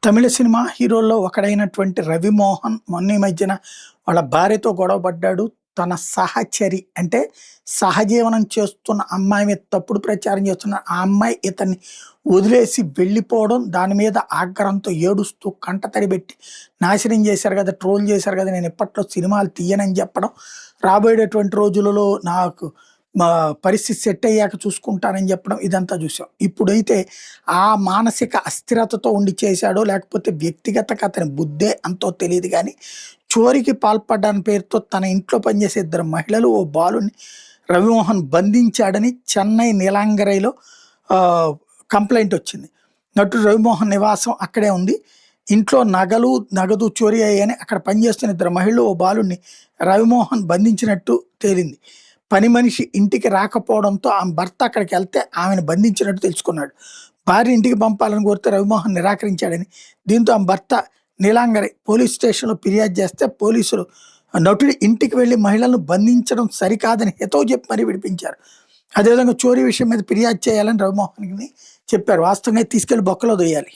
తమిళ cinema హీరోల్లో ఒకడైనటువంటి 'Ravi Mohan' మొన్న ఈ మధ్యన వాళ్ళ భార్యతో గొడవ పడ్డాడు. తన సహచరి అంటే సహజీవనం చేస్తున్న అమ్మాయి మీద తప్పుడు ప్రచారం చేస్తున్న ఆ అమ్మాయి ఇతన్ని వదిలేసి వెళ్ళిపోవడం, దాని మీద ఆగ్రహంతో ఏడుస్తూ కంటతడి పెట్టి నాశనం చేశారు కదా! ట్రోల్ చేశారు కదా! నేను ఇప్పట్లో సినిమాలు తీయనని చెప్పడం, రాబోయేటటువంటి రోజులలో నాకు మా పరిస్థితి సెట్ అయ్యాక చూసుకుంటానని చెప్పడం ఇదంతా చూసాం. ఇప్పుడైతే ఆ మానసిక అస్థిరతతో ఉండి చేశాడో, లేకపోతే వ్యక్తిగతంగా అతని బుద్ధే అంతో తెలీదు గానీ, చోరికి పాల్పడ్డాని పేరుతో తన ఇంట్లో పనిచేసే ఇద్దరు మహిళలు, ఓ బాలుడిని రవిమోహన్ బంధించాడని చెన్నై నీలాంగరైలో కంప్లెయింట్ వచ్చింది. నటుడు రవిమోహన్ నివాసం అక్కడే ఉంది. ఇంట్లో నగదు చోరీ అయ్యాయని అక్కడ పనిచేస్తున్న ఇద్దరు మహిళలు, ఓ బాలుడిని రవిమోహన్ బంధించినట్టు తేలింది. పని మనిషి ఇంటికి రాకపోవడంతో ఆమె భర్త అక్కడికెళ్తే ఆమెను బంధించినట్టు తెలుసుకున్నాడు. భార్య ఇంటికి పంపాలని కోరితే రవిమోహన్ నిరాకరించాడని, దీంతో ఆమె భర్త నీలాంగరై పోలీస్ స్టేషన్‌లో ఫిర్యాదు చేస్తే పోలీసులు నటుడి ఇంటికి వెళ్లి మహిళలను బంధించడం సరికాదని హితవు చెప్పి మరీ విడిపించారు. అదేవిధంగా చోరీ విషయం మీద ఫిర్యాదు చేయాలని రవిమోహన్‌కి చెప్పారు. వాస్తవంగా తీసుకెళ్లి బొక్కలో దొయ్యాలి.